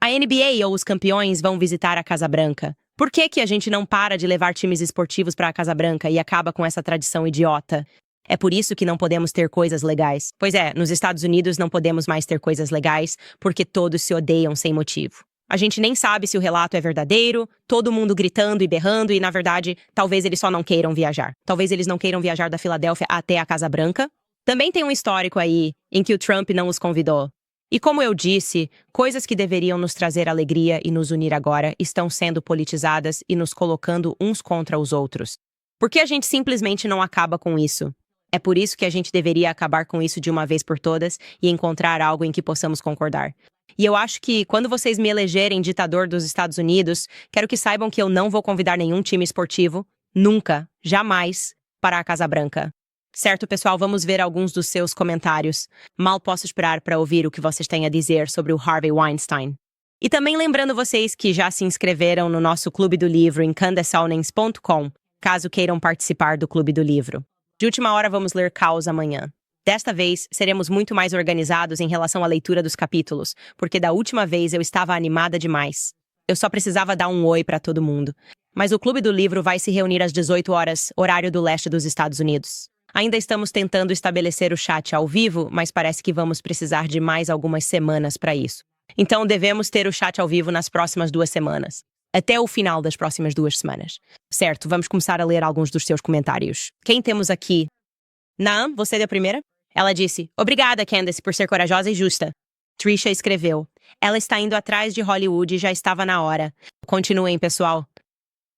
A NBA ou os campeões vão visitar a Casa Branca. Por que a gente não para de levar times esportivos para a Casa Branca e acaba com essa tradição idiota? É por isso que não podemos ter coisas legais. Pois é, nos Estados Unidos não podemos mais ter coisas legais porque todos se odeiam sem motivo. A gente nem sabe se o relato é verdadeiro, todo mundo gritando e berrando e, na verdade, talvez eles só não queiram viajar. Talvez eles não queiram viajar da Filadélfia até a Casa Branca. Também tem um histórico aí em que o Trump não os convidou. E como eu disse, coisas que deveriam nos trazer alegria e nos unir agora estão sendo politizadas e nos colocando uns contra os outros. Por que a gente simplesmente não acaba com isso? É por isso que a gente deveria acabar com isso de uma vez por todas e encontrar algo em que possamos concordar. E eu acho que, quando vocês me elegerem ditador dos Estados Unidos, quero que saibam que eu não vou convidar nenhum time esportivo, nunca, jamais, para a Casa Branca. Certo, pessoal, vamos ver alguns dos seus comentários. Mal posso esperar para ouvir o que vocês têm a dizer sobre o Harvey Weinstein. E também lembrando vocês que já se inscreveram no nosso Clube do Livro em candaceawnens.com, caso queiram participar do Clube do Livro. De última hora, vamos ler Caos amanhã. Desta vez, seremos muito mais organizados em relação à leitura dos capítulos, porque da última vez eu estava animada demais. Eu só precisava dar um oi para todo mundo. Mas o Clube do Livro vai se reunir às 18 horas, horário do leste dos Estados Unidos. Ainda estamos tentando estabelecer o chat ao vivo, mas parece que vamos precisar de mais algumas semanas para isso. Então, devemos ter o chat ao vivo nas próximas 2 semanas. Até o final das próximas 2 semanas. Certo, vamos começar a ler alguns dos seus comentários. Quem temos aqui? Naam, você é a primeira? Ela disse, obrigada, Candace, por ser corajosa e justa. Trisha escreveu, ela está indo atrás de Hollywood e já estava na hora. Continuem, pessoal.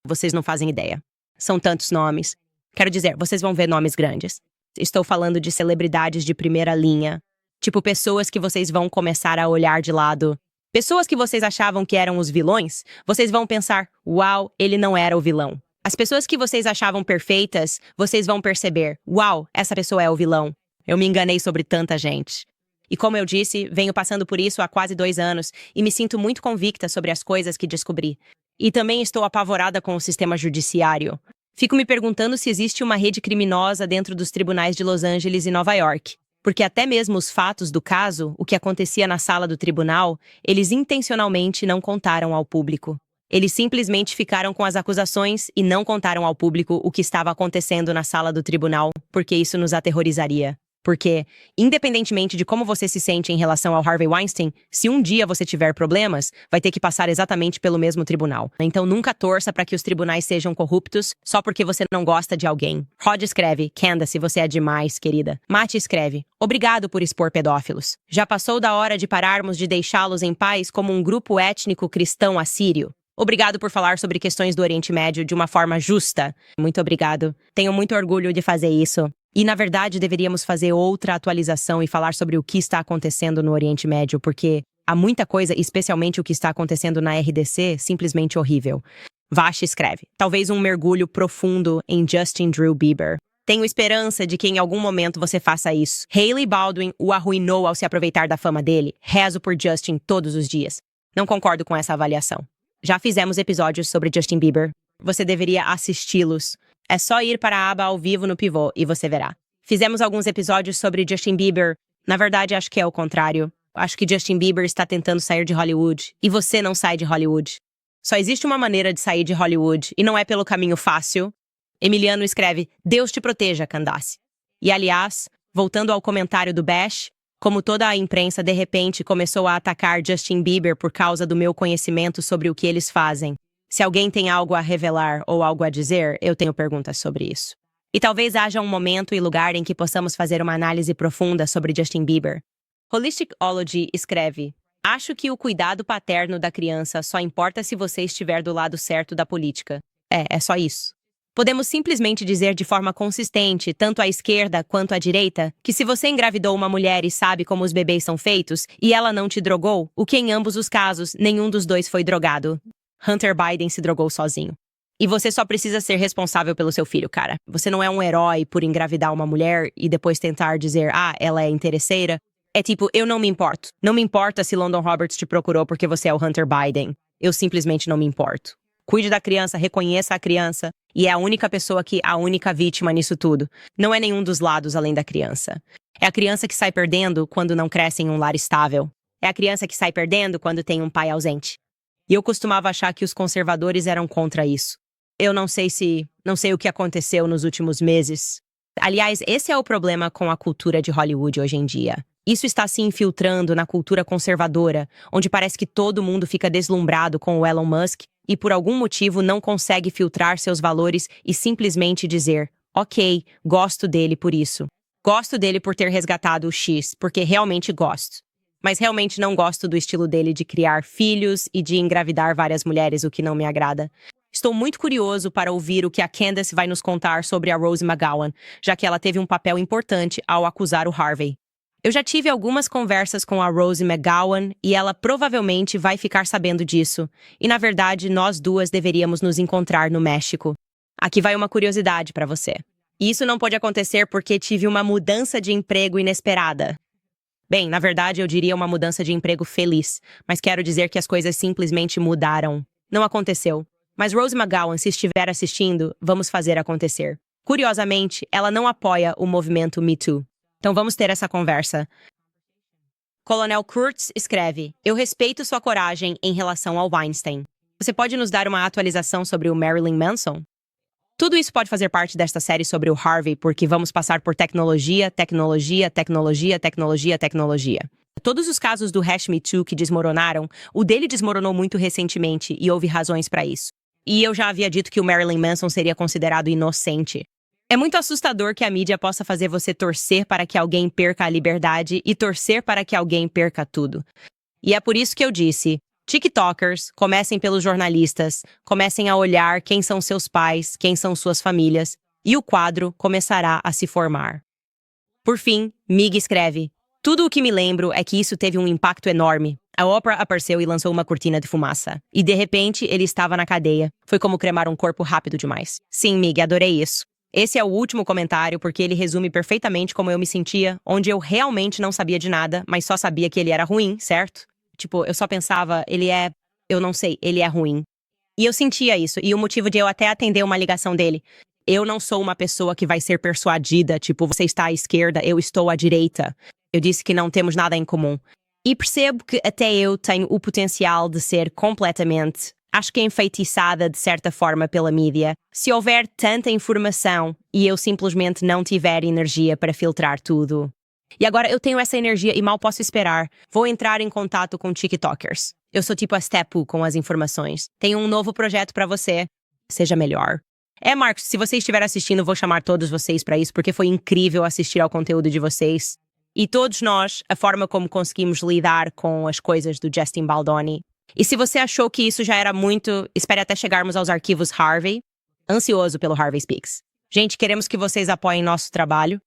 Vocês não fazem ideia. São tantos nomes. Quero dizer, vocês vão ver nomes grandes. Estou falando de celebridades de primeira linha. Tipo, pessoas que vocês vão começar a olhar de lado. Pessoas que vocês achavam que eram os vilões, vocês vão pensar, uau, ele não era o vilão. As pessoas que vocês achavam perfeitas, vocês vão perceber, uau, essa pessoa é o vilão. Eu me enganei sobre tanta gente. E como eu disse, venho passando por isso há quase 2 anos e me sinto muito convicta sobre as coisas que descobri. E também estou apavorada com o sistema judiciário. Fico me perguntando se existe uma rede criminosa dentro dos tribunais de Los Angeles e Nova York. Porque até mesmo os fatos do caso, o que acontecia na sala do tribunal, eles intencionalmente não contaram ao público. Eles simplesmente ficaram com as acusações e não contaram ao público o que estava acontecendo na sala do tribunal, porque isso nos aterrorizaria. Porque, independentemente de como você se sente em relação ao Harvey Weinstein, se um dia você tiver problemas, vai ter que passar exatamente pelo mesmo tribunal. Então nunca torça para que os tribunais sejam corruptos só porque você não gosta de alguém. Rod escreve, Candace, você é demais, querida. Mate escreve, obrigado por expor pedófilos. Já passou da hora de pararmos de deixá-los em paz como um grupo étnico cristão assírio. Obrigado por falar sobre questões do Oriente Médio de uma forma justa. Muito obrigado. Tenho muito orgulho de fazer isso. E, na verdade, deveríamos fazer outra atualização e falar sobre o que está acontecendo no Oriente Médio, porque há muita coisa, especialmente o que está acontecendo na RDC, simplesmente horrível. Vash escreve, talvez um mergulho profundo em Justin Drew Bieber. Tenho esperança de que em algum momento você faça isso. Hailey Baldwin o arruinou ao se aproveitar da fama dele. Rezo por Justin todos os dias. Não concordo com essa avaliação. Já fizemos episódios sobre Justin Bieber. Você deveria assisti-los. É só ir para a aba ao vivo no Pivô e você verá. Fizemos alguns episódios sobre Justin Bieber. Na verdade, acho que é o contrário. Acho que Justin Bieber está tentando sair de Hollywood. E você não sai de Hollywood. Só existe uma maneira de sair de Hollywood, e não é pelo caminho fácil. Emiliano escreve, Deus te proteja, Candace. E, aliás, voltando ao comentário do Bash, como toda a imprensa de repente começou a atacar Justin Bieber por causa do meu conhecimento sobre o que eles fazem. Se alguém tem algo a revelar ou algo a dizer, eu tenho perguntas sobre isso. E talvez haja um momento e lugar em que possamos fazer uma análise profunda sobre Justin Bieber. Holisticology escreve, acho que o cuidado paterno da criança só importa se você estiver do lado certo da política. É só isso. Podemos simplesmente dizer de forma consistente, tanto à esquerda quanto à direita, que se você engravidou uma mulher e sabe como os bebês são feitos, e ela não te drogou, o que em ambos os casos, nenhum dos dois foi drogado. Hunter Biden se drogou sozinho. E você só precisa ser responsável pelo seu filho, cara. Você não é um herói por engravidar uma mulher e depois tentar dizer, ela é interesseira. É tipo, eu não me importo. Não me importa se London Roberts te procurou porque você é o Hunter Biden. Eu simplesmente não me importo. Cuide da criança, reconheça a criança. E é a única pessoa a única vítima nisso tudo. Não é nenhum dos lados além da criança. É a criança que sai perdendo quando não cresce em um lar estável. É a criança que sai perdendo quando tem um pai ausente. E eu costumava achar que os conservadores eram contra isso. Eu não sei o que aconteceu nos últimos meses. Aliás, esse é o problema com a cultura de Hollywood hoje em dia. Isso está se infiltrando na cultura conservadora, onde parece que todo mundo fica deslumbrado com o Elon Musk e por algum motivo não consegue filtrar seus valores e simplesmente dizer, ok, gosto dele por isso. Gosto dele por ter resgatado o X, porque realmente gosto. Mas realmente não gosto do estilo dele de criar filhos e de engravidar várias mulheres, o que não me agrada. Estou muito curioso para ouvir o que a Candace vai nos contar sobre a Rose McGowan, já que ela teve um papel importante ao acusar o Harvey. Eu já tive algumas conversas com a Rose McGowan e ela provavelmente vai ficar sabendo disso. E, na verdade, nós duas deveríamos nos encontrar no México. Aqui vai uma curiosidade para você. Isso não pode acontecer porque tive uma mudança de emprego inesperada. Bem, na verdade, eu diria uma mudança de emprego feliz, mas quero dizer que as coisas simplesmente mudaram. Não aconteceu. Mas Rose McGowan, se estiver assistindo, vamos fazer acontecer. Curiosamente, ela não apoia o movimento Me Too. Então vamos ter essa conversa. Coronel Kurtz escreve: Eu respeito sua coragem em relação ao Weinstein. Você pode nos dar uma atualização sobre o Marilyn Manson? Tudo isso pode fazer parte desta série sobre o Harvey, porque vamos passar por tecnologia, tecnologia, tecnologia, tecnologia, tecnologia. Todos os casos do Me Too que desmoronaram, o dele desmoronou muito recentemente e houve razões para isso. E eu já havia dito que o Marilyn Manson seria considerado inocente. É muito assustador que a mídia possa fazer você torcer para que alguém perca a liberdade e torcer para que alguém perca tudo. E é por isso que eu disse: TikTokers, comecem pelos jornalistas, comecem a olhar quem são seus pais, quem são suas famílias, e o quadro começará a se formar. Por fim, Mig escreve: Tudo o que me lembro é que isso teve um impacto enorme. A Oprah apareceu e lançou uma cortina de fumaça. E de repente, ele estava na cadeia. Foi como cremar um corpo rápido demais. Sim, Mig, adorei isso. Esse é o último comentário porque ele resume perfeitamente como eu me sentia, onde eu realmente não sabia de nada, mas só sabia que ele era ruim, certo? Tipo, eu só pensava, eu não sei, ele é ruim. E eu sentia isso, e o motivo de eu até atender uma ligação dele. Eu não sou uma pessoa que vai ser persuadida, tipo, você está à esquerda, eu estou à direita. Eu disse que não temos nada em comum. E percebo que até eu tenho o potencial de ser completamente, acho que enfeitiçada de certa forma pela mídia, se houver tanta informação e eu simplesmente não tiver energia para filtrar tudo. E agora eu tenho essa energia e mal posso esperar. Vou entrar em contato com TikTokers. Eu sou tipo a Stepu com as informações. Tenho um novo projeto para você. Seja melhor. Marcos, se você estiver assistindo, vou chamar todos vocês para isso, porque foi incrível assistir ao conteúdo de vocês. E todos nós, a forma como conseguimos lidar com as coisas do Justin Baldoni. E se você achou que isso já era muito, espere até chegarmos aos arquivos Harvey. Ansioso pelo Harvey Speaks. Gente, queremos que vocês apoiem nosso trabalho.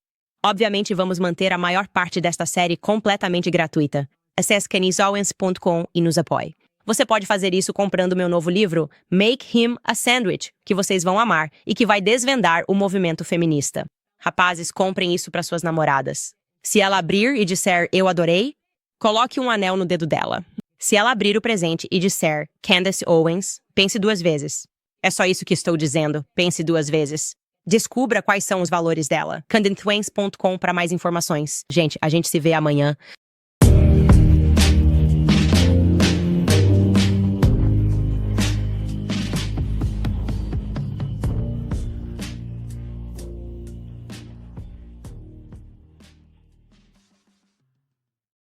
Obviamente, vamos manter a maior parte desta série completamente gratuita. Acesse kenisowens.com e nos apoie. Você pode fazer isso comprando meu novo livro, Make Him a Sandwich, que vocês vão amar e que vai desvendar o movimento feminista. Rapazes, comprem isso para suas namoradas. Se ela abrir e disser, eu adorei, coloque um anel no dedo dela. Se ela abrir o presente e disser, Candace Owens, pense 2 vezes. É só isso que estou dizendo, pense 2 vezes. Descubra quais são os valores dela. CandaceOwens.com para mais informações. Gente, a gente se vê amanhã.